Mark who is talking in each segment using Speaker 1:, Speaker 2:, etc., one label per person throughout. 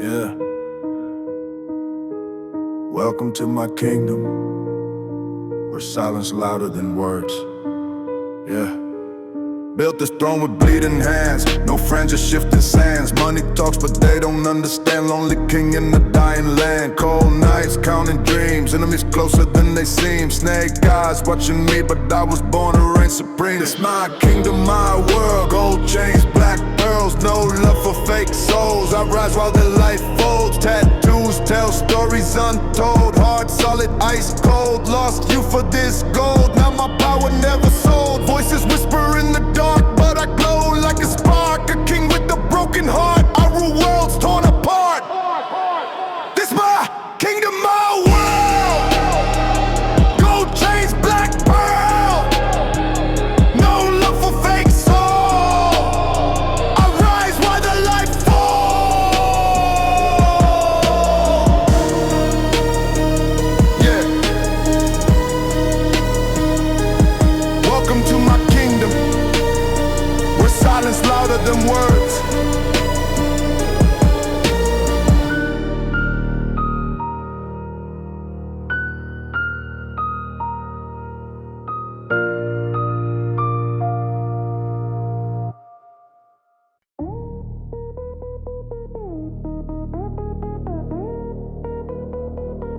Speaker 1: Yeah. Welcome to my kingdom, where silence louder than words. Yeah. Built this throne with bleeding hands, no friends, just shifting sands. Money talks, but they don't understand. Lonely king in the dying land. Cold nights, counting dreams. Enemies closer than they seem. Snake eyes watching me, but I was born to reign supreme. It's my kingdom, my world. Gold chains, black pearls. No love for fake souls. I rise while their life folds. Tattoos tell stories untold. Hard, solid, ice cold. Lost you for this gold. Now my power never sold. Voices whisper in the dark, but I glow like a spark. A king with a broken heart. I rule worlds torn apart. This my kingdom, my world. Gold chains, black pearl. No love for fake soul. I rise while the light falls. Yeah. Welcome to my kingdom, where silence louder than words.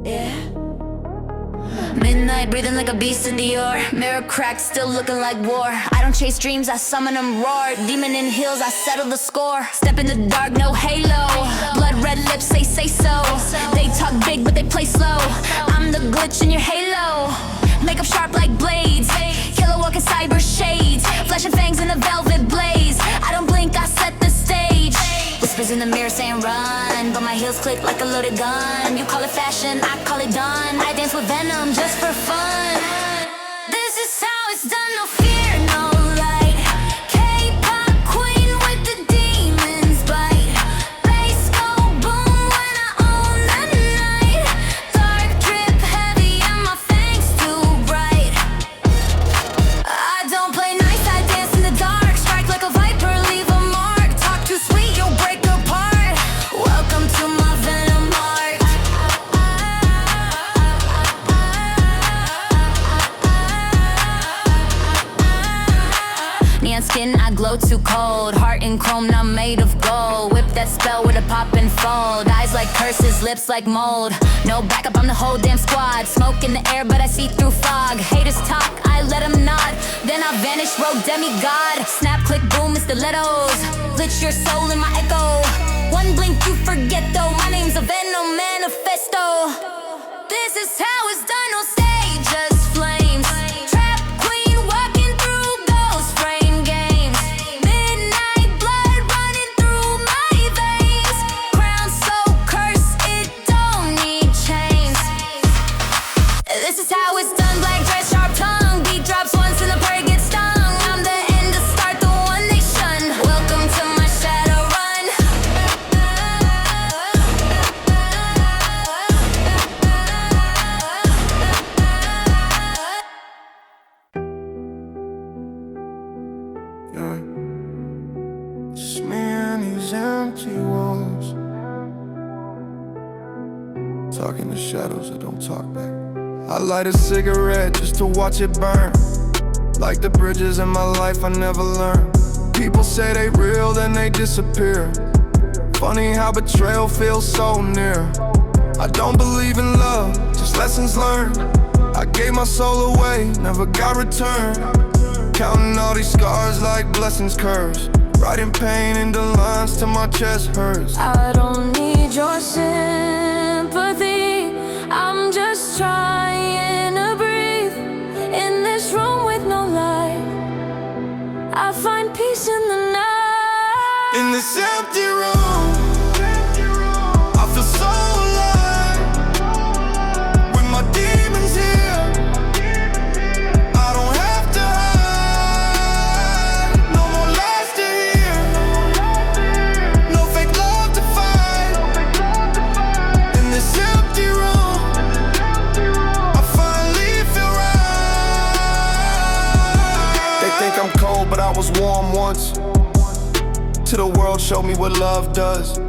Speaker 2: Yeah. Midnight breathing like a beast in Dior. Mirror cracked, still looking like war. I don't chase dreams, I summon them roar. Demon in heels, I settle the score. Step in the dark, no halo. Blood red lips, say so. They talk big, but they play slow. I'm the glitch in your halo. Makeup sharp like blades. Killer walking cyber shades. Flesh and fangs in a velvet blaze. I don't blink, I set the stage. Whispers in the mirror saying run, but my heels click like a loaded gun. You call it fashion, I call it done. I dance with venom just for fun. This is how it's done, no fear, no light. K-pop queen with the demons bite. Bass go boom when I own the night. Dark drip heavy and my fangs too bright. I don't play nice, I dance in the dark. Strike like a viper, leave a mark. Talk too sweet, you'll break apart. Welcome to my venom art. Neon skin, I glow too cold. Heart in chrome, not made of gold. Whip that spell with a pop and fold. Eyes like curses, lips like mold. No backup, I'm the whole damn squad. Smoke in the air, but I see through fog. Haters talk, I let them nod. Then I vanish, rogue demigod. Snap, click, boom, it's stilettos. Glitch your soul in my echo. One blink, you forget though. My name's a venom manifesto. This is how it's done on stage, just flames. Trap queen walking through ghost frame games. Midnight blood running through my veins. Crown so cursed, it don't need chains. This is how it's done, black dress, sharp tongue. Beat drops once and the prey gets stung. I'm the end to start, the one they shun. Welcome to my shadow run.
Speaker 1: Yeah. Just me and these empty walls, talking to shadows that don't talk back. I light a cigarette just to watch it burn. Like the bridges in my life I never learned. People say they real, then they disappear. Funny how betrayal feels so near. I don't believe in love, just lessons learned. I gave my soul away, never got returned. Counting all these scars like blessings curves. Writing pain into lines till my chest hurts.
Speaker 2: I don't need your sympathy. I'm just trying to breathe in this room with no light. I find peace in the night.
Speaker 1: In this empty room, I feel so alive. With my demons here, I don't have to hide. No more lies to hear, no fake love to fight. In this empty room, I finally feel right. They think I'm cold, but I was warm once. Till the world showed me what love does.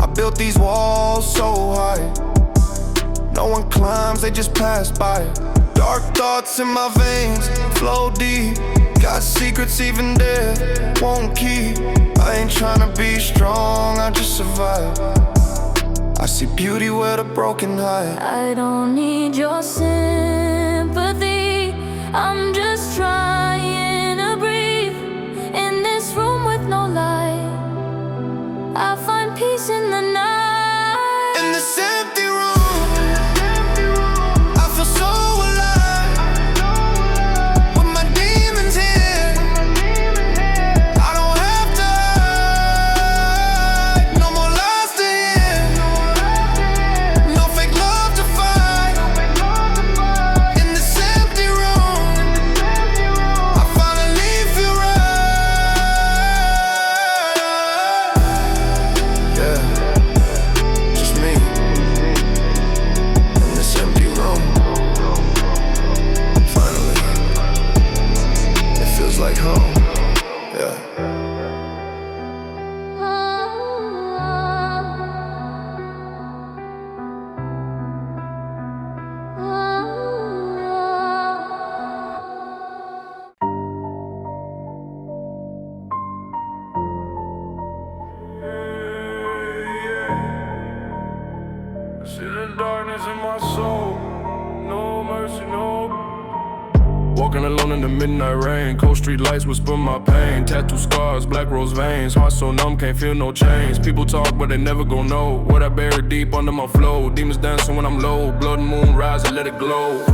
Speaker 3: I built these walls so high, no one climbs, they just pass by. Dark thoughts in my veins, flow deep. Got secrets even dead won't keep. I ain't tryna be strong, I just survive. I see beauty where the broken hide.
Speaker 2: I don't need your sympathy, I'm just trying to breathe. In this room with no light, I find peace in the night.
Speaker 3: In this empty room, I feel so alive. With my demons here, I don't have to hide. No more lies to hear, no fake love to fight. In this empty room, I finally feel right. Yeah, just me in this empty room. Finally, it feels like home. Yeah.
Speaker 4: See the darkness in my soul, no mercy, no. Walking alone in the midnight rain, cold street lights whisper my pain. Tattoo scars, black rose veins, heart so numb, can't feel no change. People talk but they never gon' know what I buried deep under my flow. Demons dancing when I'm low, blood and moon rise and let it glow.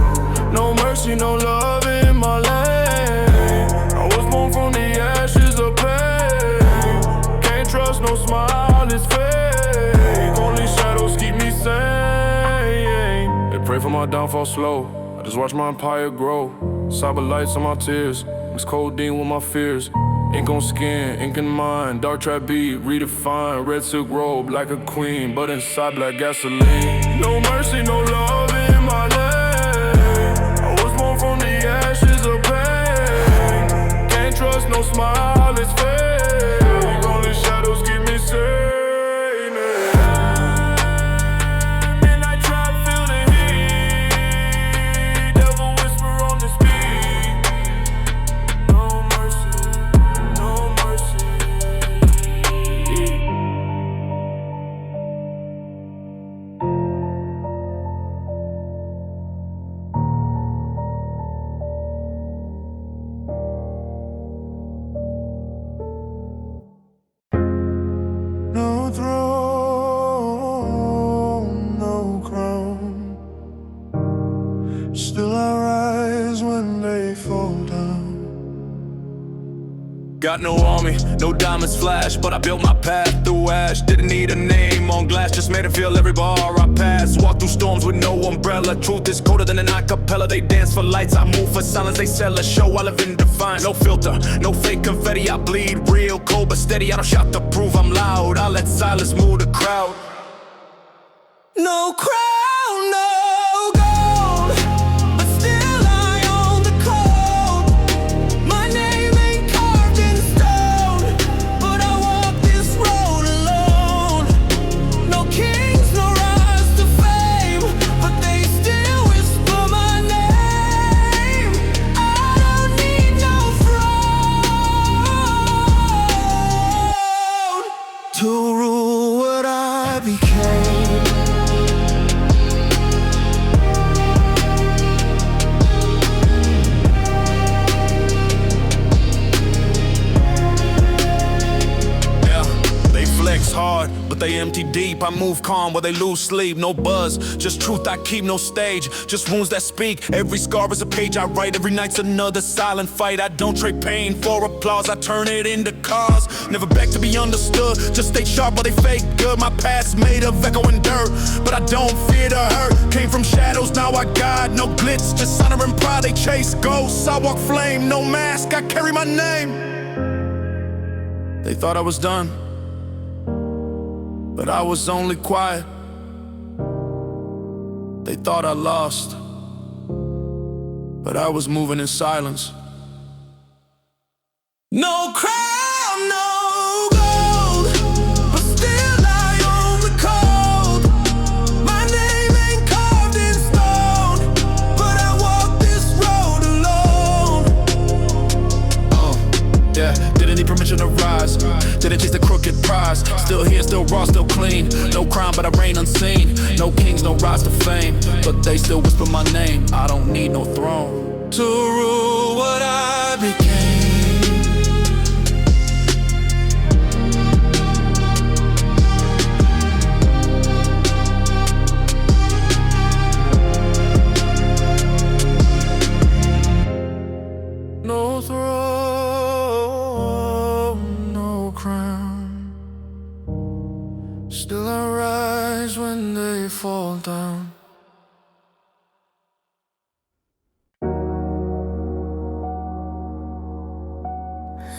Speaker 4: No mercy, no love in my lane. I was born from the ashes of pain. Can't trust, no smile, it's fake. Only shadows keep me sane. They pray for my downfall slow, I just watch my empire grow. Cyber lights on my tears, mix codeine with my fears. Ink on skin, ink in mind, dark trap beat, redefined. Red silk robe like a queen, but inside black gasoline. No mercy, no love in my lane. I was born from the ashes of pain. Can't trust, no smile, it's fake. Only shadows keep me sane. Midnight trap, feel the heat. Devil whisper on this beat. No mercy, no mercy.
Speaker 3: No throne, no crown. Still I rise when they fall down.
Speaker 5: Got no army, no diamonds flash, but I built my path through ash. Didn't need a name on glass, just made it feel every bar I passed. Walked through storms with no umbrella. Truth is colder than an acapella. They dance for lights, I move for silence. They sell a show, I live in defiance. No filter, no fake confetti. I bleed real cold but steady. I don't shout to prove I'm loud. I let silence move the crowd. No crown, no gold, but still I own the code. My name ain't carved in stone, but I walk this road alone. No kings, no rise to fame, but they still whisper my name. I don't need no throne to rule what I became. Hard, but they empty deep. I move calm while they lose sleep. No buzz, just truth I keep. No stage, just wounds that speak. Every scar is a page I write. Every night's another silent fight. I don't trade pain for applause, I turn it into cause. Never beg to be understood, just stay sharp while they fake good. My past made of echoing dirt, but I don't fear to hurt. Came from shadows, now I guide. No glitz, just honor and pride. They chase ghosts, I walk flame. No mask, I carry my name. They thought I was done, but I was only quiet. They thought I lost, but I was moving in silence. No crown, no gold, but still I own Didn't chase the crooked prize. Still here, still raw, still clean. No crime, but I reign unseen. No kings, no rise to fame. But they still whisper my name. I don't need no throne to rule what I became.
Speaker 4: No throne, no crown. Still I rise when they fall down.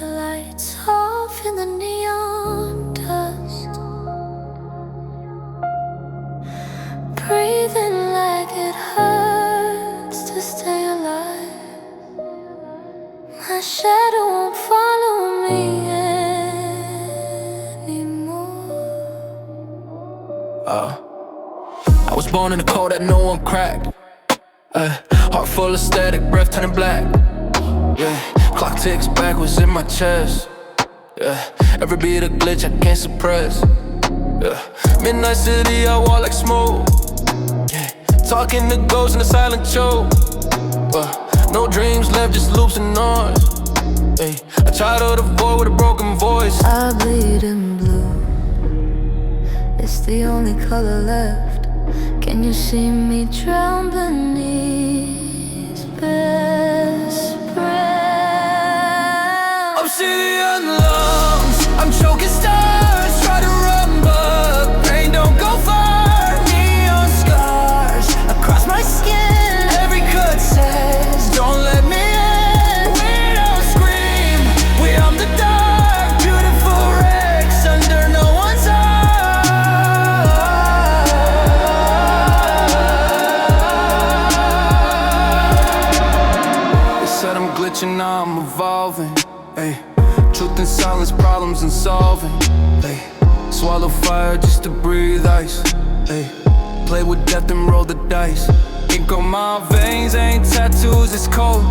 Speaker 2: Lights off in the neon dust, breathing like it hurts to stay alive. My shadow won't follow me anymore.
Speaker 5: I was born in the cold that no one cracked. Heart full of static, breath turning black. Yeah, clock ticks backwards in my chest. Yeah, every beat a glitch I can't suppress. Yeah, midnight city, I walk like smoke. Yeah, talking to ghosts in a silent choke. No dreams left, just loops and noise. Hey, I tried to avoid with a broken voice.
Speaker 2: I bleed in blue, it's the only color left. Can you see me drown beneath best breath?
Speaker 5: Obsidian lungs, I'm choking stars. Try to run but pain don't go far. Neon scars across my skin. Every cut says don't let me in. We don't scream, we on the dark. Beautiful wrecks under no one's eye. They said I'm glitching, now I'm evolving. Ay, truth and silence, problems and solving. Ay, swallow fire just to breathe ice. Ay, play with death and roll the dice. Ink on my veins ain't tattoos, it's cold.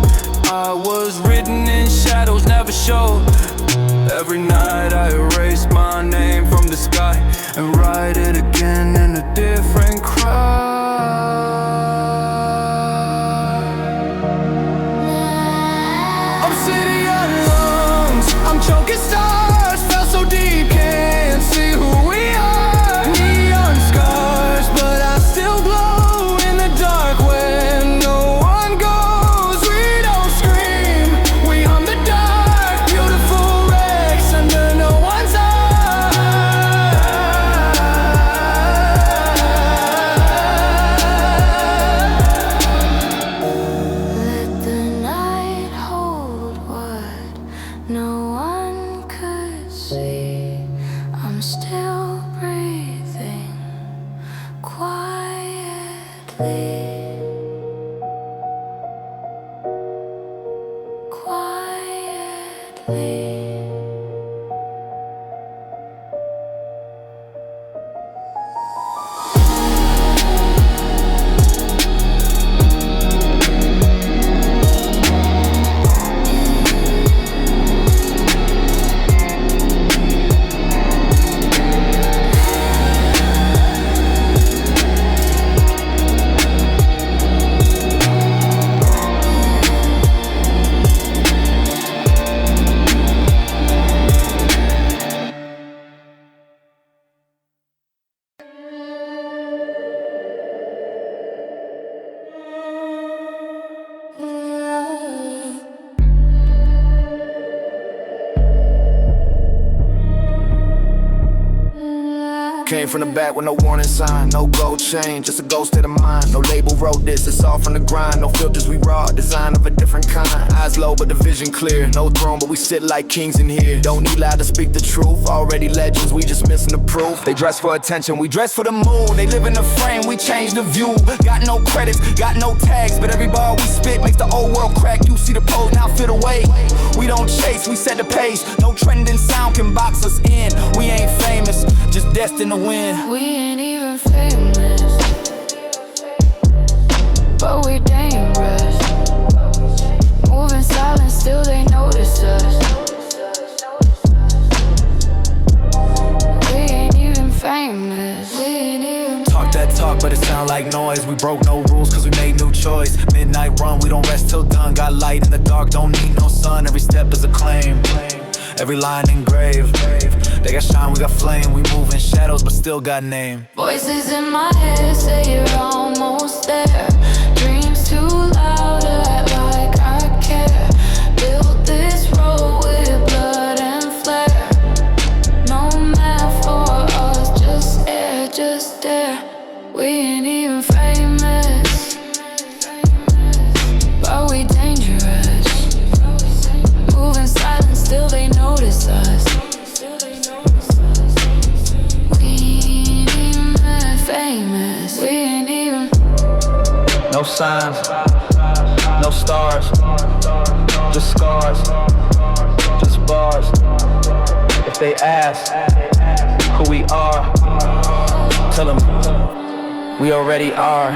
Speaker 5: I was written in shadows, never showed. Every night I erase my name from the sky and write it again in a different cry. Obsidian lungs, I'm choking stars, fell so deep, can't see who we are. Neon scars, but I still glow in the dark when no one goes. We don't scream, we on the dark. Beautiful wrecks under no one's
Speaker 2: Let the night hold what no one could see. I'm still breathing quietly. Quietly.
Speaker 3: Came from the back with no warning sign, no gold chain, just a ghost of the mind. No label wrote this, it's all from the grind. No filters, we raw, design of a different kind. Eyes low, but the vision clear. No throne, but we sit like kings in here. Don't need loud to speak the truth. Already legends, we just missing the proof. They dress for attention, we dress for the mood. They live in the frame, we change the view. Got no credits, got no tags, but every bar we spit makes the old world crack. You see the pose, now feel the weight. We don't chase, we set the pace. No trending sound can box us in. We ain't famous, just destined to win.
Speaker 2: We ain't even famous, but we dangerous. Moving silent, still they notice us.
Speaker 5: loud, but it sound like noise. We broke no rules cause we made new choice. Midnight run, we don't rest till done. Got light in the dark, don't need no sun. Every step is a claim, every line engraved. They got shine, we got flame. We move in shadows, but still got name.
Speaker 2: Voices in my head say you're almost there. Dreams too loud, act like I care. Built this road with blood and flair. No map for us, just air, just dare. We ain't even famous, but we dangerous. Moving silent, still they notice us. Famous. We ain't even.
Speaker 5: No signs, no stars, just scars, just bars. If they ask who we are, tell them we already are.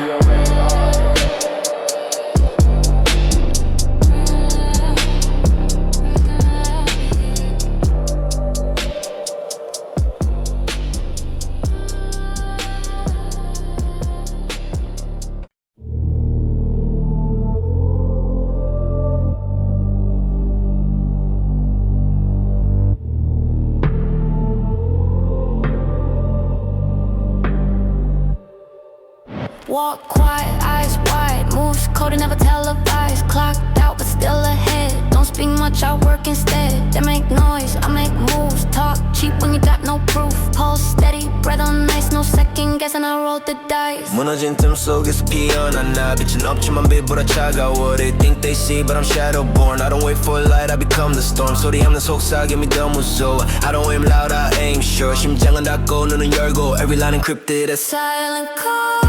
Speaker 2: Walk quiet, eyes wide, moves cold and never televised. Clocked out but still ahead. Don't speak much, I work instead. They make noise, I make moves. Talk cheap when you got no proof. Pulse steady, breath on ice, no second guessing. I rolled the dice.
Speaker 6: 무너진 틈 속에서 피어나 나 빛은 없지만 빛보다 차가워. They think they see but I'm shadowborn. I don't wait for a light, I become the storm. 소리 없는 속삭임이 더 무서워. I don't aim loud, I aim sure. 심장은 닫고 눈은 열고. Every line encrypted as
Speaker 2: Silent call.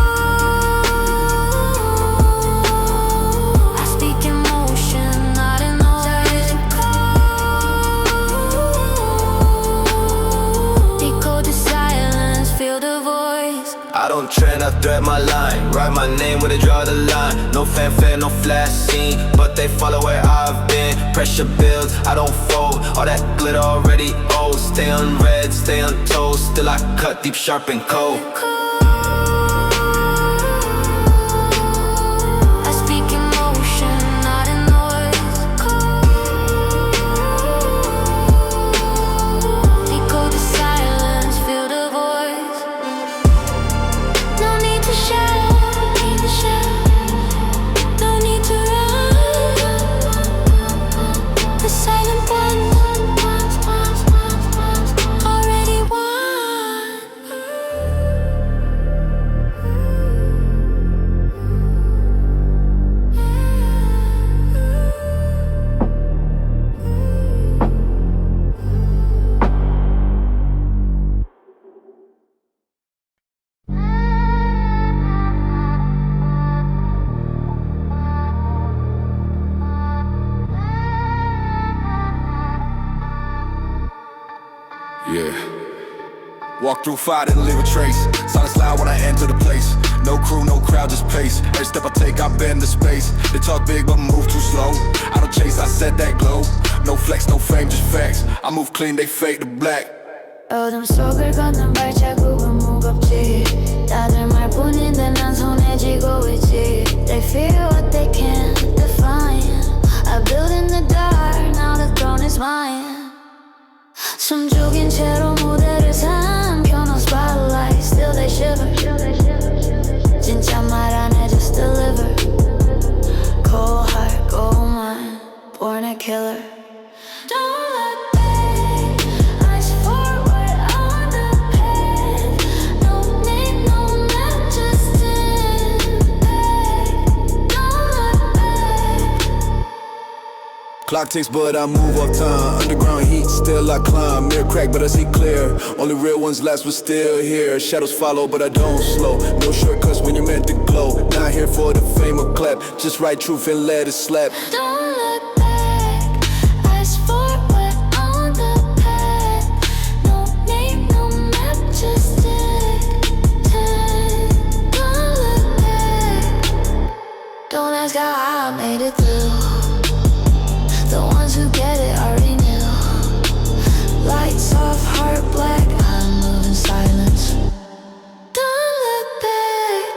Speaker 6: I don't trend, I thread my line. Write my name where they draw the line. No fanfare, no flash scene, but they follow where I've been. Pressure builds, I don't fold. All that glitter already old. Stay on red, stay on toes. Still I cut deep, sharp and cold.
Speaker 1: Yeah. Walk through fire, didn't leave a trace. Silence loud when I enter the place. No crew, no crowd, just pace. Every step I take, I bend the space. They talk big, but move too slow. I don't chase, I set that glow. No flex, no fame, just facts. I move clean, they fade to black.
Speaker 2: 어둠 속을 걷는 발자국은 무겁지. 다들 말뿐인데 난 손에 쥐고 있지. They feel what they can't define. I built in the dark, now the throne is mine. 숨 죽인 채로 무대를 삼켜놓은 spotlight. Still they shiver. 진짜 말 안 해, just deliver. Cold heart, gold mind, born a killer. Don't look back, eyes forward on the path. No name, no map, just impact. Don't look back.
Speaker 1: Clock ticks, but I move off time. Underground heat, still I climb. Mirror crack, but I see clear. Only real ones last, but still here. Shadows follow, but I don't slow. No shortcuts when you're meant to glow. Not here for the fame or clap. Just write truth and let it slap.
Speaker 2: Don't look back, eyes forward on the path. No name, no map, just tick, tick. Don't look back. Don't ask how I made it through. The ones who get it already knew. Lights off, heart black, I move in silence. Don't look back.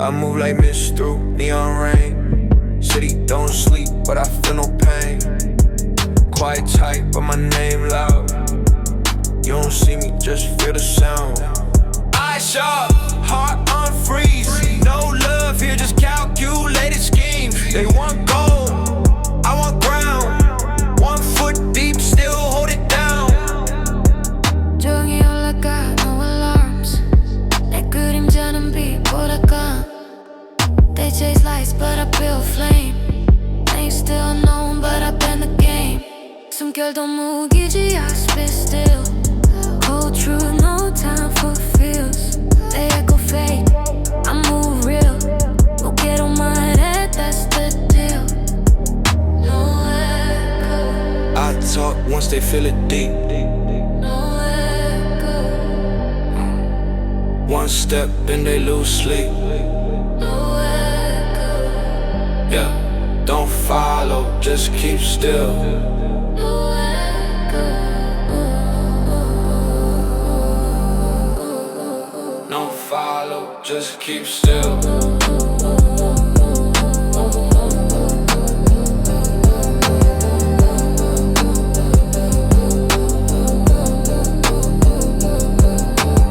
Speaker 3: I move like mist through neon rain. City don't sleep, but I feel no pain. Quiet tight, but my name loud. You don't see me, just feel the sound. Eyes sharp, heart on freeze. No love here, just calculated schemes. They want gold, I want ground. 1 foot deep, still hold it down.
Speaker 2: 조용히 올라가, no alarms. 내 그림자는 빛보다가. They chase lights, but I build flame. Ain't still known, but I been the game. 숨결도 무기지, I spit still. Cold truth, no time for feels. They echo fake, I move real. We'll get on my head, that's the deal. No echo.
Speaker 3: I talk once they feel it deep.
Speaker 2: No echo.
Speaker 3: One step and they lose sleep.
Speaker 2: No echo.
Speaker 3: Yeah, don't follow, just keep still.
Speaker 2: No echo.
Speaker 3: Don't follow, just keep still.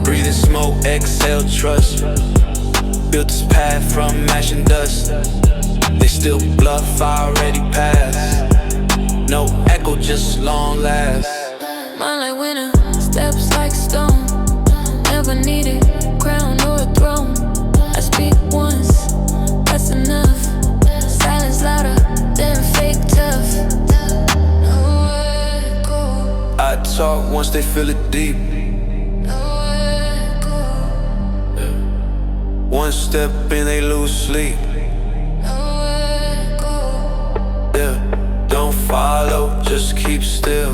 Speaker 3: Breathe in smoke, exhale, trust. Built this path from ash and dust. They still bluff, I already passed. No echo, just long last.
Speaker 2: Mind like winner, steps like stone. Never needed a crown or a throne. I speak once, that's enough. Silence louder than fake tough. No echo,
Speaker 3: I talk once they feel it deep.
Speaker 2: no echo,
Speaker 3: One step and they lose sleep.
Speaker 2: no echo.
Speaker 3: Yeah, don't follow, just keep still.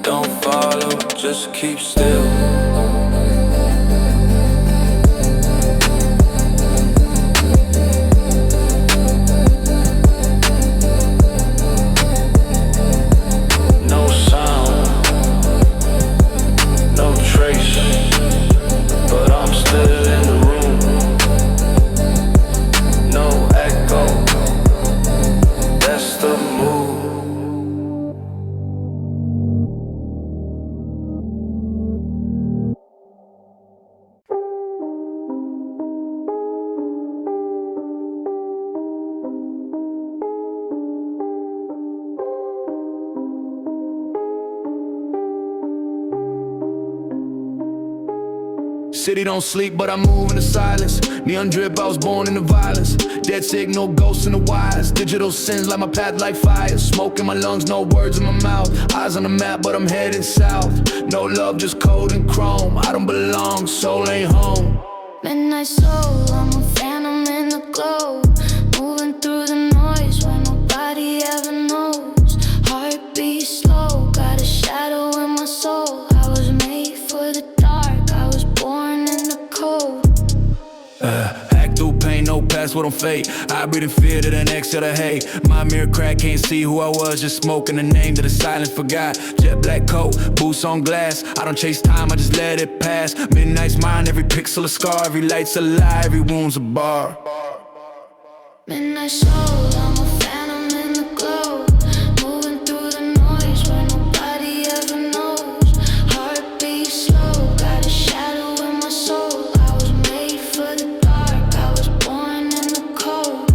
Speaker 3: Don't follow, just keep still. No sound, no trace, but I'm still in the room. No echo, that's the move.
Speaker 5: City don't sleep, but I move in the silence. Neon drip, I was born in the violence. Dead signal, ghosts in the wires. Digital sins like my path like fire. Smoke in my lungs, no words in my mouth. Eyes on the map, but I'm headed south. No love, just cold and chrome. I don't belong, soul ain't home.
Speaker 2: Midnight soul, I'm a phantom in the glow. Moving through the noise where nobody ever knows. Heartbeat slow, got a shadow in my soul. I was made for the dark, I was born in the cold.
Speaker 5: Hack through pain, no password on fate. I breathe in fear to the next to the hate. My mirror crack, can't see who I was. Just smoking the name that the silence forgot. Jet black coat, boots on glass. I don't chase time, I just let it pass. Midnight's mine, every pixel a scar. Every light's a lie, every wound's a bar.
Speaker 2: Midnight soul, I'm a phantom in the glow. Moving through the noise where nobody ever knows. Heartbeat slow, got a shadow in my soul. I was made for the dark, I was born in the cold.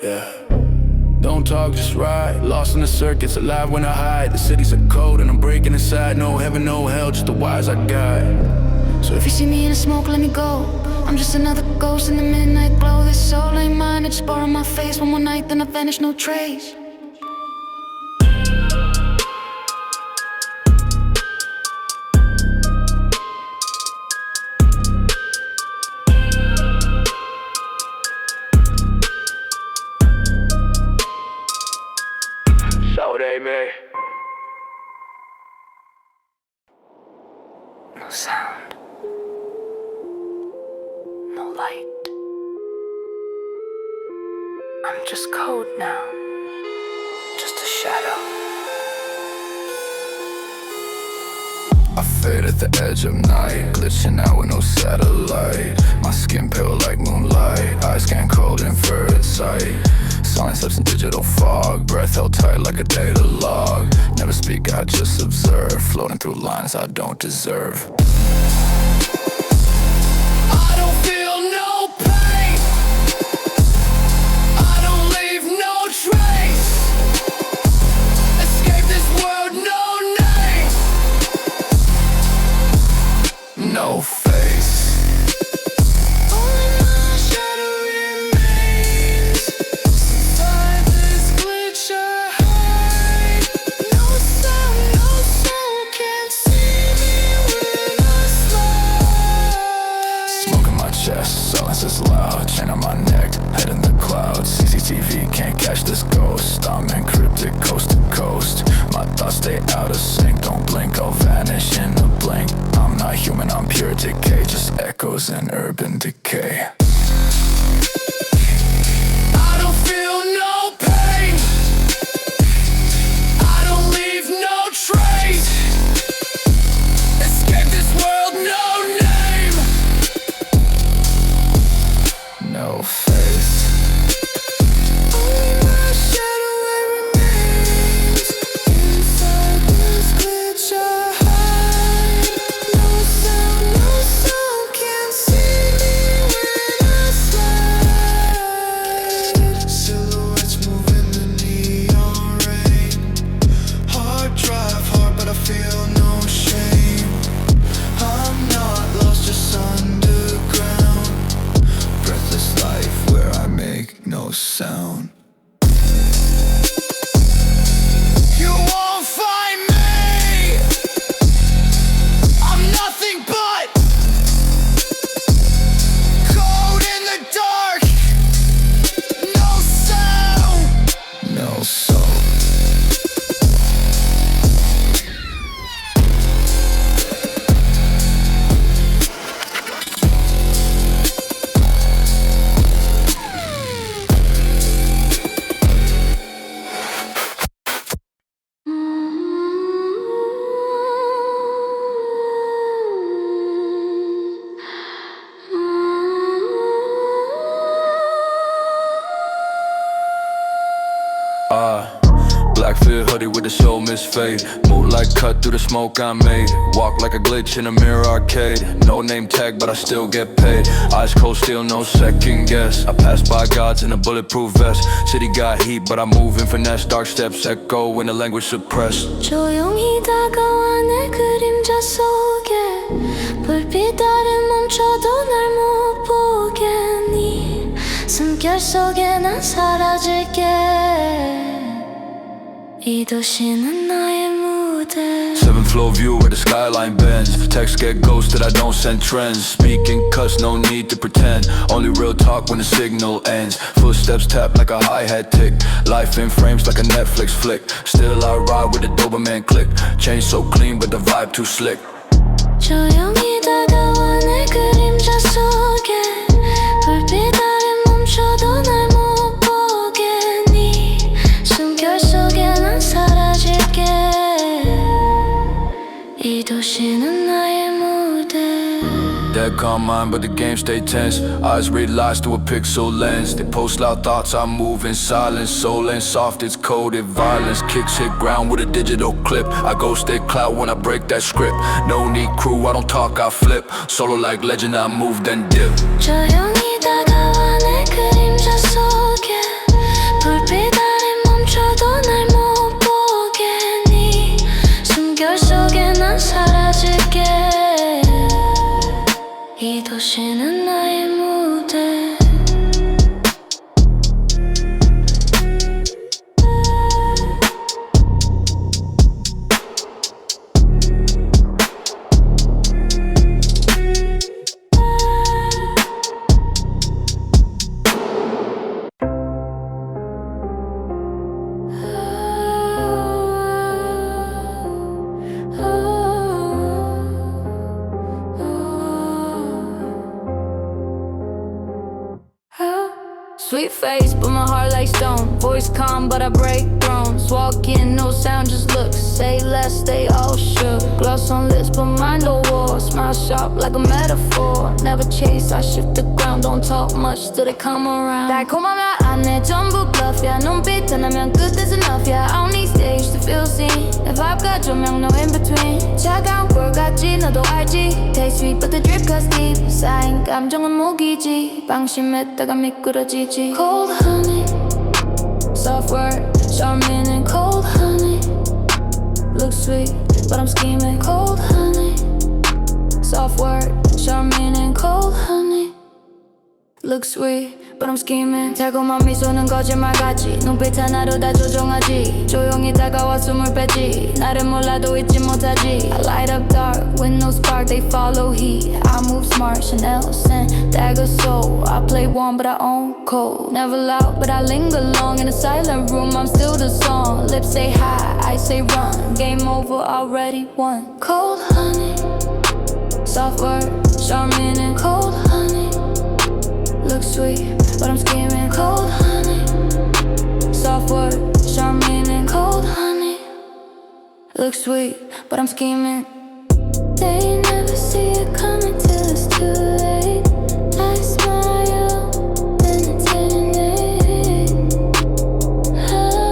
Speaker 5: Yeah. Don't talk, just ride. Lost in the circuits, alive when I hide. The city's a code and I'm breaking inside. No heaven, no hell, just the wires I guide.
Speaker 2: So if you see me in the smoke, let me go. I'm just another ghost in the midnight glow. This soul ain't mine, it just borrowed my face. One more night, then I vanish, no trace.
Speaker 5: So they may.
Speaker 2: No sound, no light. I'm just cold now, just a shadow.
Speaker 5: I fade at the edge of night, glitching out with no satellite. My skin pale like moonlight, eyes scan cold infrared sight. Silence slips in digital fog, breath held tight like a data log. Never speak, I just observe, floating through lines I don't deserve.
Speaker 3: I don't feel no pain. I don't leave no trace. Escape this world, no name. No face. Only my shadow remains. Inside this glitch I hide. No sound can't see me when I slide.
Speaker 5: Smoke in my chest, silence is loud. Chain on my neck, head in the clouds. CCTV can't catch this ghost. I'm encrypted coast to coast. My thoughts stay out of sync. Don't blink, I'll vanish in a blink. I'm not human, I'm pure decay. Just echoes in urban decay.
Speaker 3: I don't feel no pain. I don't leave no trace. Escape this world, no name.
Speaker 5: No face.
Speaker 3: Only my shadow remains. Inside this glitch I hide. No sound can't see me when I slide. Silhouettes move in the neon rain. Hard drive hard, but I feel no shame. I'm not lost, just underground. Breathless life where I make no sound. You won't find me. I'm nothing but code in the dark. No sound.
Speaker 5: No soul. Black fit hoodie with the soul misfade. Moonlight cut through the smoke I made. Walk like a glitch in a mirror arcade. No name tag but I still get paid. Eyes cold steel, no second guess. I pass by gods in a bulletproof vest. City got heat but I move in finesse. Dark steps echo when the language suppressed.
Speaker 2: 조용히 다가와 내 그림자 속에 불빛 아래 멈춰도 날 못 보겠니. 숨결 속에 난 사라질게. 이 도시는 나의 무대.
Speaker 5: 7th floor view where the skyline bends. Text get ghosted, I don't send trends. Speaking cuss, no need to pretend. Only real talk when the signal ends. Footsteps tap like a hi-hat tick. Life in frames like a Netflix flick. Still I ride with the Doberman click. Chain so clean but the vibe too slick.
Speaker 2: 조용히 다가와 내 그림자 속에 불빛 아래 멈춰도 날 못 보겠니. 숨결 속에 난 사라질게. 이 도시는 나의 무대.
Speaker 5: Dead calm mind but the game stay tense. Eyes read lies through a pixel lens. They post loud thoughts, I move in silence. Soul and soft, it's coded violence. Kicks hit ground with a digital clip. I go stay clout when I break that script. No need crew, I don't talk, I flip. Solo like legend, I move then dip.
Speaker 2: 조용히 다가와 내 그림자 속에 불빛 아래 멈춰도 날 못 보겠니. 숨결 속에 난 사라질게. 이 도시는 나의 무대. Sweet face, but my heart like stone. Voice calm, but I break thrones. Walk in, no sound, just look. Say less, they all shook. Gloss on lips, but mind on war. Smile sharp like a metaphor. Never chase, I shift the ground. Don't talk much till they come around. 달콤하면 안에 전부 bluff야. 눈빛 하나면 good is enough, yeah. I don't need stage to feel seen. 내 vibe가 조명, no in between. 차가운 꿀 같지, 너도 알지. Taste sweet, but the drip cuts deep. 쌓인 감정은 무기지. 방심했다가 미끄러지지. Cold honey, soft word, charming and cold honey. Look sweet, but I'm scheming. Cold honey, soft word, charming and cold honey. Look sweet, but I'm scheming. 달콤한 미소는 거짓말 같지. 눈빛 하나로 다 조종하지. 조용히 다가와 숨을 빼지. 나를 몰라도 잊지 못하지. I light up dark with no spark. They follow heat. I move smart. Chanel scent, dagger soul. I play warm but I own cold. Never loud but I linger long. In a silent room I'm still the song. Lips say hi, I say run. Game over, already won. Cold honey, soft word, charming and cold honey. Look sweet, but I'm scheming. Cold honey, soft word, charming and cold honey. Look sweet, but I'm scheming. They never see it coming till it's too late. I smile, then intimidate. Ah.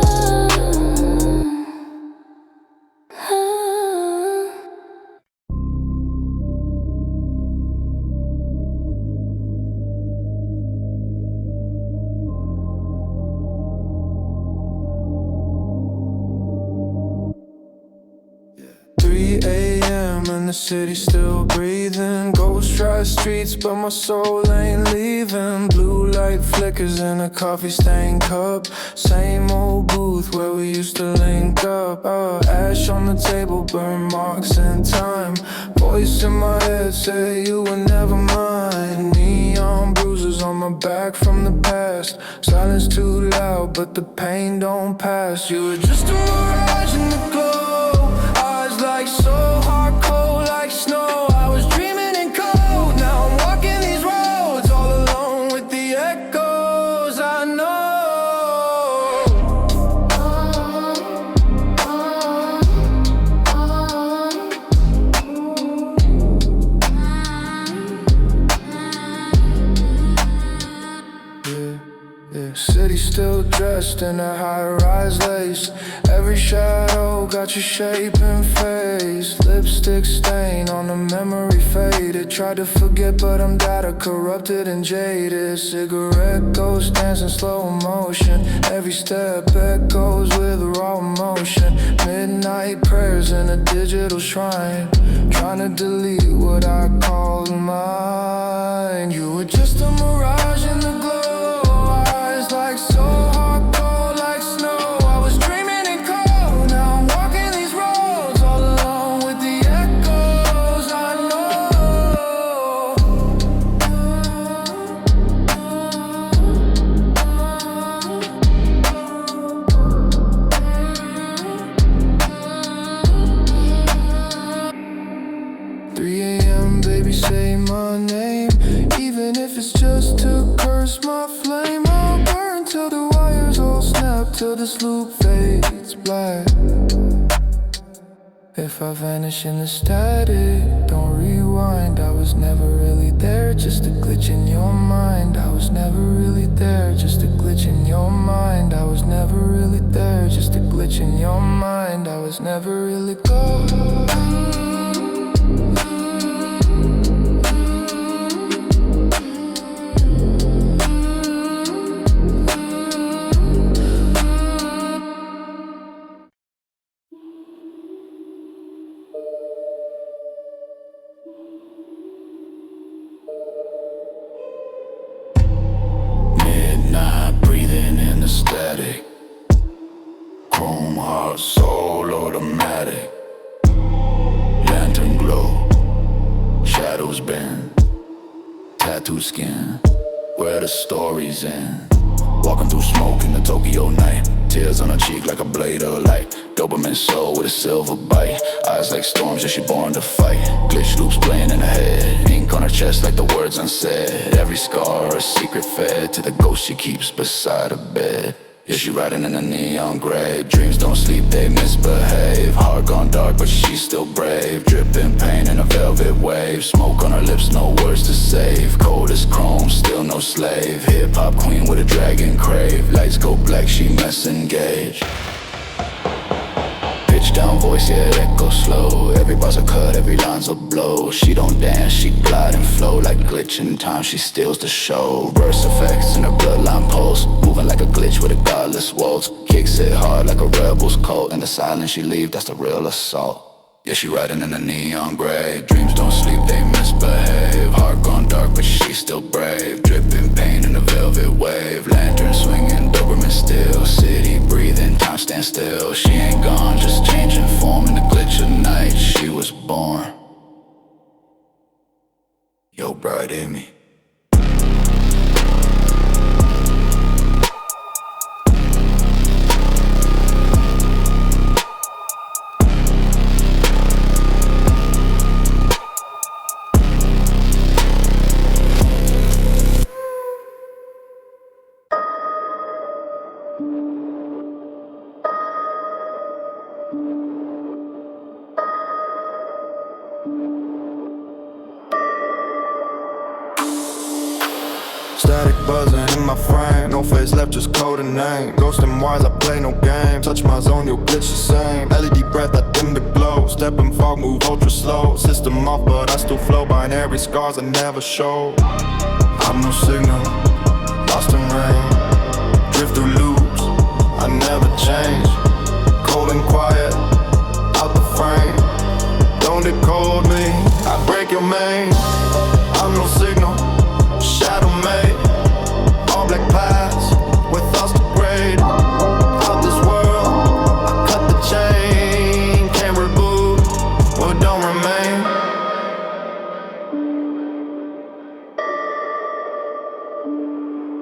Speaker 3: 3 a.m. and the city still breathing. Ghost dry streets, but my soul ain't leaving. Blue light flickers in a coffee stained cup. Same old booth where we used to link up. Ash on the table, burn marks in time. Voice in my head say you were never mine. Neon bruises on my back from the past. Silence too loud, but the pain don't pass. You were just a mirage in the glow. Like so hard, cold like snow. I was dreaming in cold. Now I'm walking these roads all alone with the echoes I know. Yeah. City still dressed in a high-rise lace. Every shadow got your shape and face. Lipstick stain on the memory faded. Tried to forget but I'm data corrupted and jaded. Cigarette ghost dancing slow motion. Every step echoes with raw emotion. Midnight prayers in a digital shrine. Trying to delete what I called mine. You were just a mirage in the glow. Eyes like so hard, cold like snow. I was dreaming in cold. Now I'm walking these roads all alone with the echoes I know. 3 a.m. baby say my name. Even if it's just to curse my flame. I'll burn till the wires all snap. Till this loop fades black. If I vanish in the static, don't rewind. I was never really there, just a glitch in your mind. I was never really there, just a glitch in your mind. I was never really there, just a glitch in your mind. I was never really gone. Static, chrome heart, soul automatic. Lantern glow, shadows bend. Tattoo skin, where the stories end. Walking through smoke in the Tokyo night. Tears on her cheek like a blade of light. Dopamine soul with a silver bite. Eyes like storms, yeah, she born to fight. Glitch loops playing in her head. Ink on her chest like the words unsaid. Every scar a secret fed to the ghost she keeps beside her bed.
Speaker 5: Yeah, she riding in a neon gray. Dreams don't sleep, they misbehave. Heart gone dark, but she's still brave. Dripping pain in a velvet wave. Smoke on her lips, no words to save. Cold as chrome, still no slave. Hip-hop queen with a dragon crave. Lights go black, she mess engage. Pitch down voice, yeah, it echoes slow. Every bar's a cut, every line's a blow. She don't dance, she glide and flow. Like glitch in time, she steals the show. Burst effects in her bloodline pulse. Moving like a glitch with a godless waltz. Kicks it hard like a rebel's colt. And the silence she leave, that's the real assault. Yeah, she riding in a neon gray. Dreams don't sleep, they misbehave. Heart gone dark, but she's still brave. Dripping pain in a velvet wave. Lantern swinging, Doberman still. City breathing, time stand still. She ain't gone, just changing form. In the glitch of night, she was born. Yo, bride Amy.
Speaker 3: Static buzzing in my frame. No face left, just code and name. Ghosting wise, I play no game. Touch my zone, you'll glitch the same. LED breath, I dim the glow. Step in fog, move ultra slow. System off, but I still flow. Binary scars I never show. I'm no signal, lost in rain. Drift through loops, I never change. Cold and quiet, out the frame. Don't decode me, I break your main. I'm no signal, shadow made. All black paths, with us to grade. Out this world, I cut the chain. Can't reboot, what don't remain.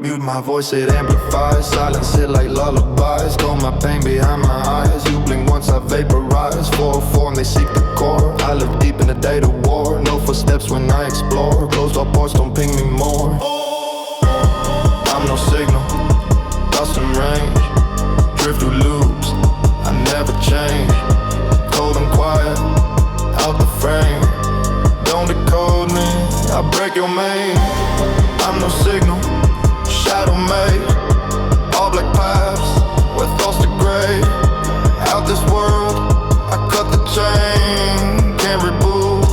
Speaker 3: Mute my voice, it amplifies. Silence it like lullabies. Throw my pain behind my eyes. You blink once, I vaporize. 404 and they seek the core. I live deep in the data war. No footsteps when I explore. Closed up ports don't ping me more. I'm no signal, lost in range. Drift through loops, I never change. Cold and quiet, out the frame. Don't decode me, I break your main. I'm no signal, shadow made. All black paths, with thoughts to grade. Out this world, I cut the chain. Can't reboot,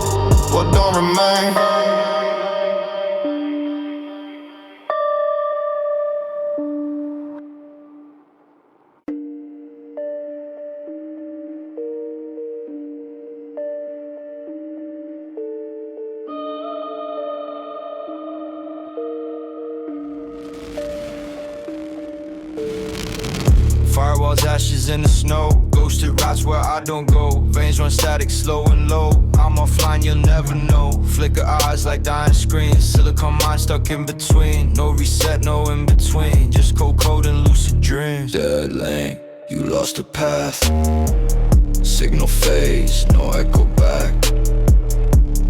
Speaker 3: what don't remain. Firewalls, ashes in the snow. Ghosted routes where I don't go. Veins run static, slow and low. I'm offline, you'll never know. Flicker eyes like dying screens. Silicone mind stuck in between. No reset, no in between. Just cold and lucid dreams. Dead link, you lost the path. Signal phase, no echo back.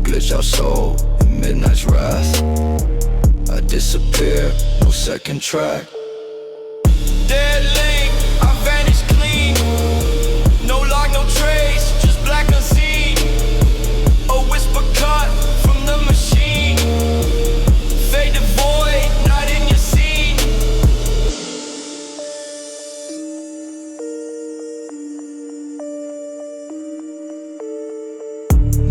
Speaker 3: Glitch out soul in midnight's wrath. I disappear, no second track. Dead link, I vanish clean. No log, no trace, just black unseen. A whisper cut from the machine. Fade to void, not in your scene.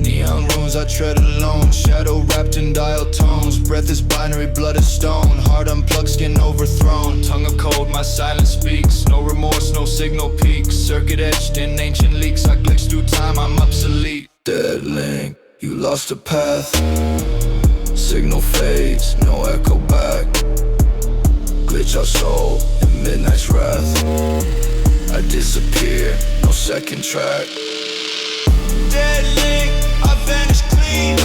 Speaker 3: Neon runes, I tread alone. Shadow wrapped in dial tones. Breath is binary, blood is stone. Heart unplugged, skin overthrown. Tongue of cold, my silence speaks. No remorse, no signal peaks. Circuit etched in ancient leaks. I glitch through time, I'm obsolete. Dead link, you lost the path. Signal fades, no echo back. Glitch out soul in midnight's wrath. I disappear, no second track. Dead link, I vanish clean.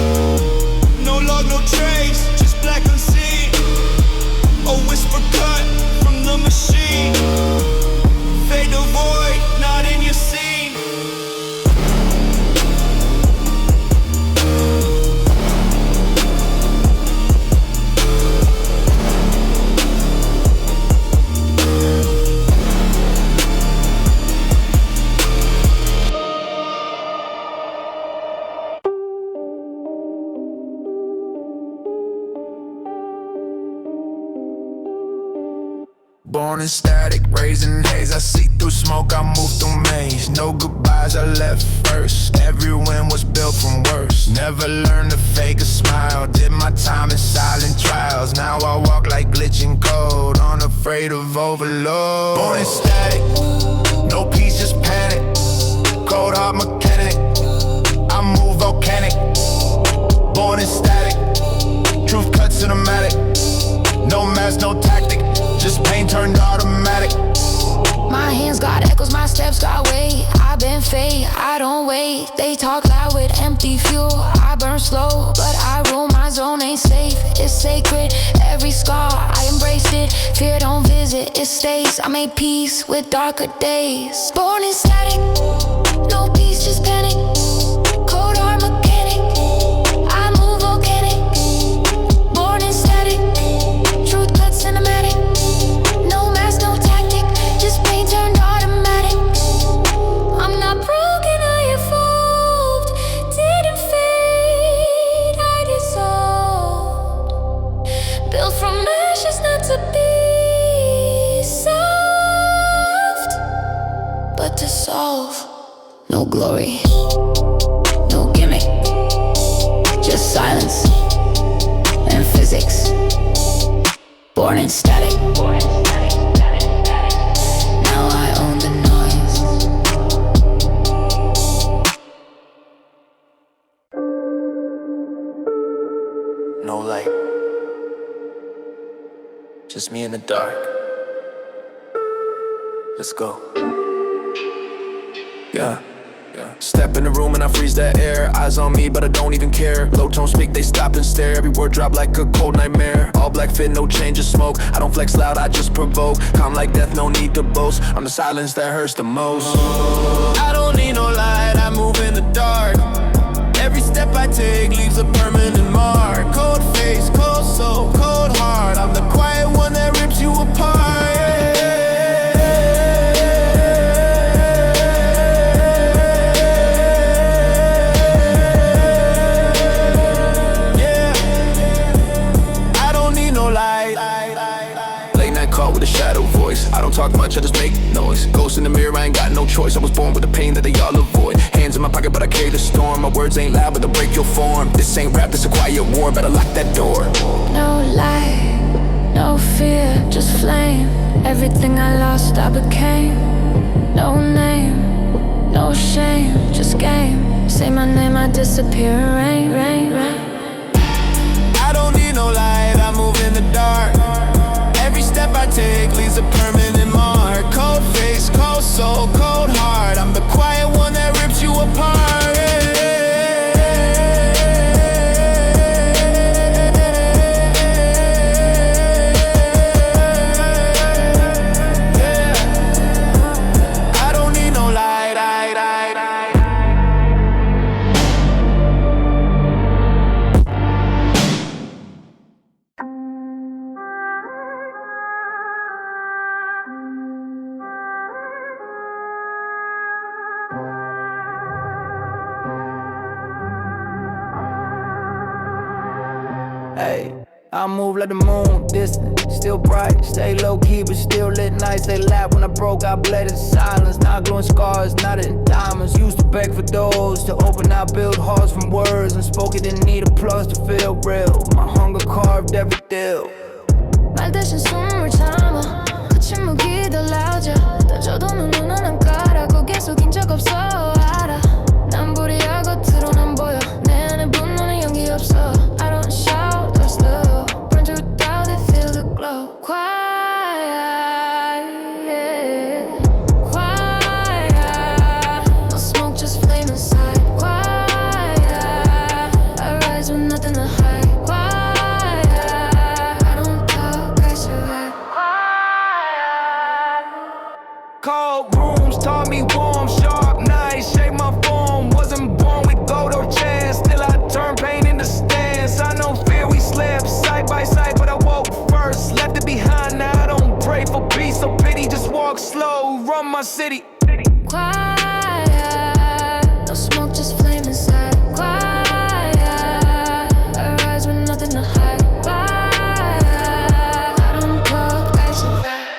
Speaker 3: No log, no trace, just black unseen. A whisper cut from the machine. Fade to void, not in your scene. born in static, raising haze. I see through smoke, I move through maze. No goodbyes, I left first. Every win was built from worse. Never learned to fake a smile. Did my time in silent trials. Now I walk like glitching code, unafraid of overload. Born in static, no peace, just panic. Cold heart mechanic, I move volcanic. Born in static, truth cut cinematic. No mask, no tactic, just pain turned automatic.
Speaker 2: My hands got echoes, my steps got weight. I've been fake, I don't wait. They talk loud with empty fuel. I burn slow, but I rule my zone, ain't safe. It's sacred, every scar, I embraced it. Fear don't visit, it stays. I made peace with darker days. Born in static, no peace, just panic. Cold heart mechanic, I move volcanic. Born in static, truth cut cinematic. No mask, no tactic, just pain turned automatic. I'm not broken, I evolved. Didn't fade, I dissolved. Built from ashes, not to be soft, but to solve. No glory, no gimmick, just silence and physics. Born in static, now I own the noise.
Speaker 3: No light, just me in the dark. Let's go. Yeah. Step in the room and I freeze that air. Eyes on me, but I don't even care. Low tone speak, they stop and stare. Every word drop like a cold nightmare. All black fit, no change of smoke. I don't flex loud, I just provoke. Calm like death, no need to boast. I'm the silence that hurts the most. I don't need no light, I move in the dark. Every step I take leaves a permanent mark. Cold face, cold soul, cold heart. I'm the quiet one that rips you apart. With a shadow voice, I don't talk much, I just make noise. Ghost in the mirror, I ain't got no choice. I was born with the pain that they all avoid. Hands in my pocket, but I carry the storm. My words ain't loud, but they'll break your form. This ain't rap, this a quiet war. Better lock that door.
Speaker 2: No light, no fear, just flame. Everything I lost, I became. No name, no shame, just game. Say my name, I disappear. Rain, rain, rain.
Speaker 3: I don't need no light, I move in the dark. Every step I take leaves a permanent mark. Cold face, cold soul, cold heart. I'm the quiet one that rips you apart. I don't need no light. Hey, I move like the moon, distant, still bright. Stay low-key, but still lit nights. They laugh when I broke, I bled in silence. Now glowing scars, not in diamonds. Used to beg for doors to open, I build hearts from words. Unspoken, didn't need applause to feel real. My hunger carved every deal.
Speaker 2: 말 대신 숨을 참아 그 침묵이 더 louder 떠져도 눈은 안 깔아 고개 숙인 적 없어 알아 난 불이야 겉으로 난 보여 내 안에 분노는 연기 없어 I don't shout or slow burn to doubt they feel the glow quiet quiet no smoke just flame inside quiet I rise with nothing to hide
Speaker 3: Cold rooms taught me warm, sharp nights, shape my form. Wasn't born with gold or chance, still I turn pain into stance. I know fear we slept side by side, but I woke first, left it behind. Now I don't pray for peace, so pity, just walk slow, run my city.
Speaker 2: Quiet, no smoke, just flame inside. Quiet, I rise with nothing to hide. Quiet, I don't talk, I survive.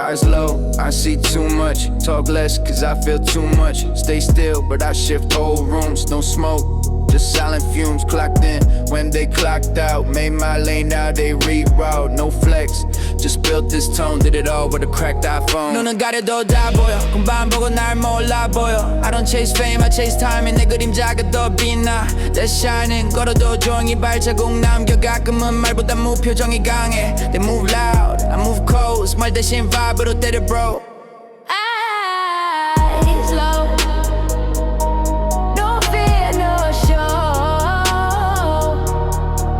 Speaker 7: Eyes low, I see too much. Talk less, cause I feel too much. Stay still, but I shift whole rooms. No smoke, just silent fumes. Clocked in when they clocked out. Made my lane, now they reroute. No flex, just built this tone. Did it all with a cracked iPhone. 눈은 가려도 다 보여. 금방 보고 날 몰라 보여. I don't chase fame, I chase timing. 내 그림자가 더 빛나. That's shining. 걸어도 조용히 발자국 남겨. 가끔은 말보다 무표정이 강해. They move loud, I move cold. 말 대신 vibe으로 때려 bro.
Speaker 2: Eyes low, no fear, no show.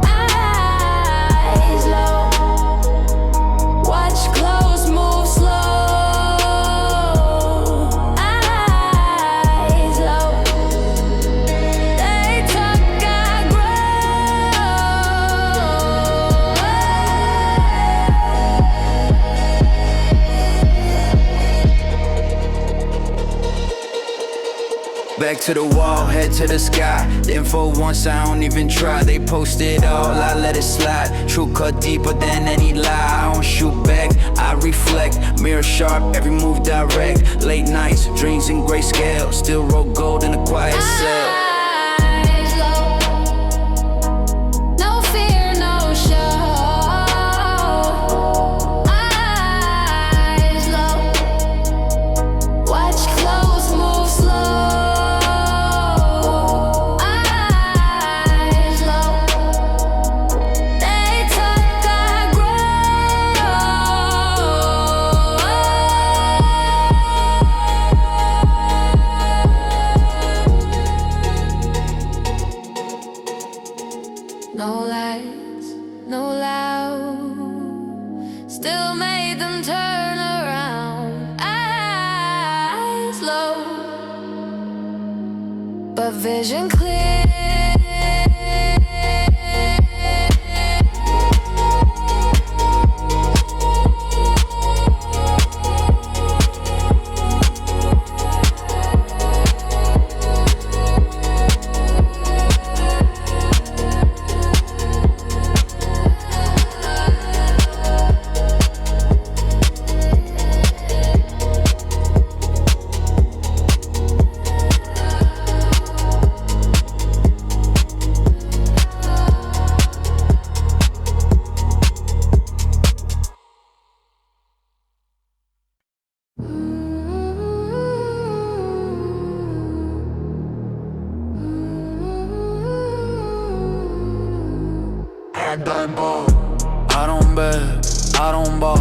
Speaker 2: Eyes low, watch close, move slow. Eyes low, they talk, I grow.
Speaker 7: Back to the wall, head to the sky. The info once, I don't even try. They post it all, I let it slide. True cut deeper than any lie. I don't shoot back, I reflect. Mirror sharp, every move direct. Late nights, dreams in grayscale. Still roll gold in a quiet cell.
Speaker 2: Eyes low, no fear, no show. Eyes low, watch close, move slow. Eyes low, they talk, I grow. No lights, no loud, still made them turn around. Eyes low, but vision clear.
Speaker 7: I don't beg, I don't bar.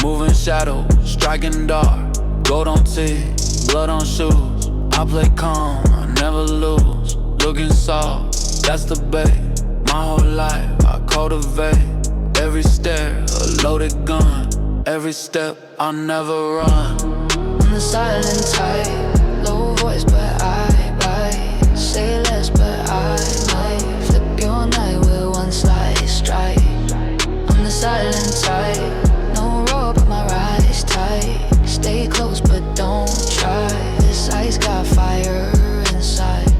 Speaker 7: Moving shadows, striking dark. Gold on tee, blood on shoes. I play calm, I never lose. Looking soft, that's the bait. My whole life, I cultivate. Every stare, a loaded gun. Every step, I never run.
Speaker 8: I'm the silent type, low voice but I bite. Say less but I might flip your night with one slice strike. I'm the silent type, no rope but my rise tight. Stay close but don't try. This ice got fire inside.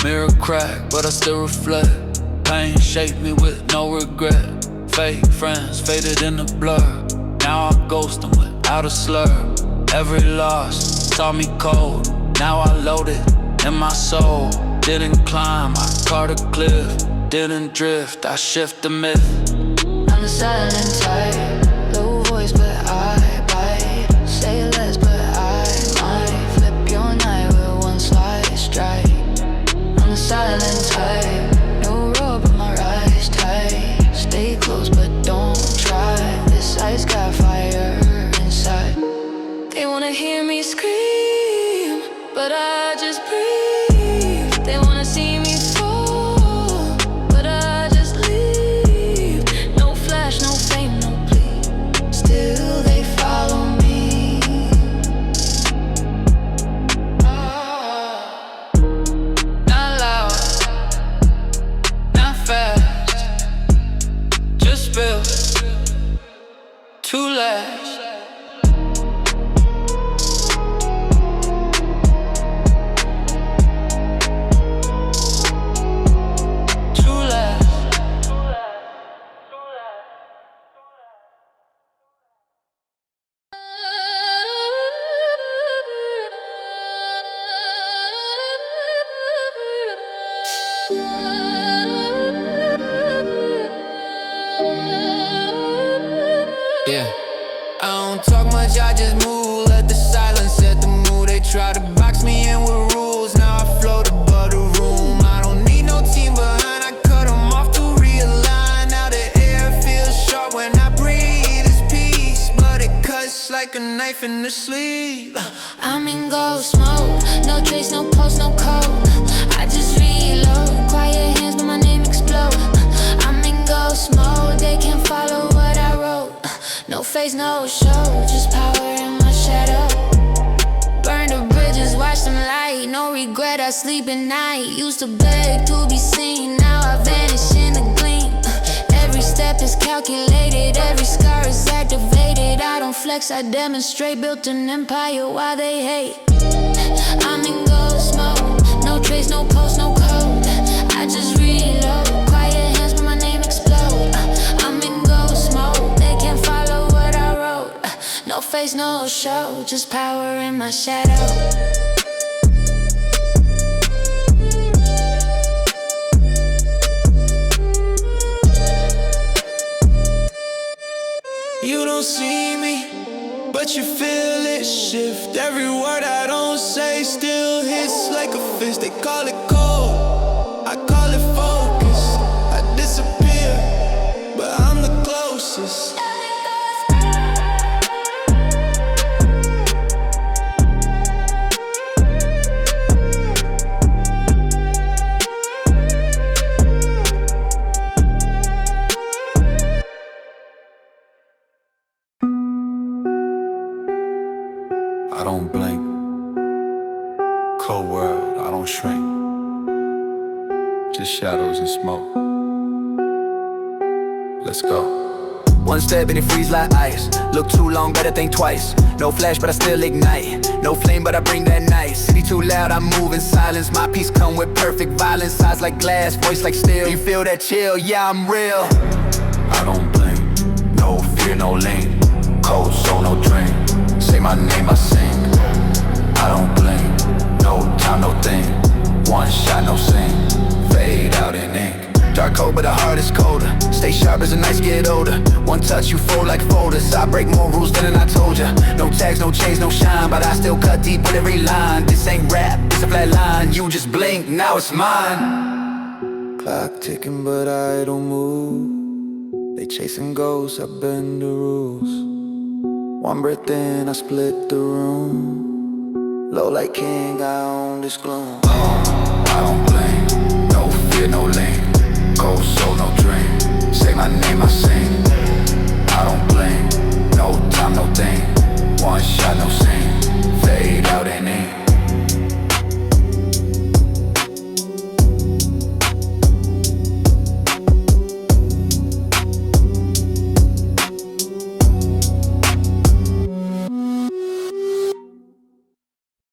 Speaker 7: Mirror crack, but I still reflect. Pain shaped me with no regret. Fake friends faded in the blur. Now I ghost them without a slur. Every loss taught me cold. Now I load it in my soul. Didn't climb, I caught a cliff. Didn't drift, I shift the myth.
Speaker 8: I'm the silent type, low voice but I bite. Say less but I might flip your night with one slice strike. I'm the silent type, no rope but my rise tight. Stay close but don't try. This ice got fire inside. They wanna hear me scream, but I just breathe. They wanna see me fall, but I just leave. No flash, no fame, no plea. Still they follow me.
Speaker 7: Not loud, not fast. Just built to last. Yeah. I don't talk much, I just move. Let the silence set the mood. They try to box me in with rules. Now I float above the room. I don't need no team behind. I cut them off to realign. Now the air feels sharp when I breathe. It's peace, but it cuts like a knife in the sleeve.
Speaker 2: I'm in ghost mode. No trace, no post, no code. I just reload. Quiet hands, but my name explode. I'm in ghost mode. They can't follow what I wrote. No face, no show, just power in my shadow. Burn the bridges, watch them light. No regret, I sleep at night. Used to beg to be seen, now I vanish in the gleam. Every step is calculated, every scar is activated. I don't flex, I demonstrate. Built an empire while they hate. I'm in ghost mode. No trace, no post, no code. I just reload. Quiet hands, but my name explode. I'm in ghost mode. They can't follow what I wrote. No face, no show, just power in my shadow.
Speaker 3: You don't see me, but you feel it shift. Every word I don't say still hits like a fist. They call it cold, I call it focus. I disappear, but I'm the closest.
Speaker 1: I don't blink. Cold world, I don't shrink. Just shadows and smoke. Let's go.
Speaker 6: One step and it freeze like ice. Look too long, better think twice. No flash, but I still ignite. No flame, but I bring that night. City too loud, I move in silence. My peace come with perfect violence. Eyes like glass, voice like steel. You feel that chill? Yeah, I'm real.
Speaker 1: I don't blink. No fear, no lean. Cold soul, no dream. Say my name, I sing. I don't blink. No time, no thing. One shot, no scene. Fade out in ink.
Speaker 6: Dark cold, but the heart is colder. Stay sharp as the nights get older. One touch, you fold like folders. I break more rules than I told ya. No tags, no chains, no shine, but I still cut deep with every line. This ain't rap, it's a flat line. You just blink, now it's mine.
Speaker 3: Clock ticking, but I don't move. They chasing ghosts, I bend the rules. One breath in, I split the room. Low like king, I own this gloom.
Speaker 1: I don't blink. No fear, no lean. Cold soul, no dream. Say my name, I sing.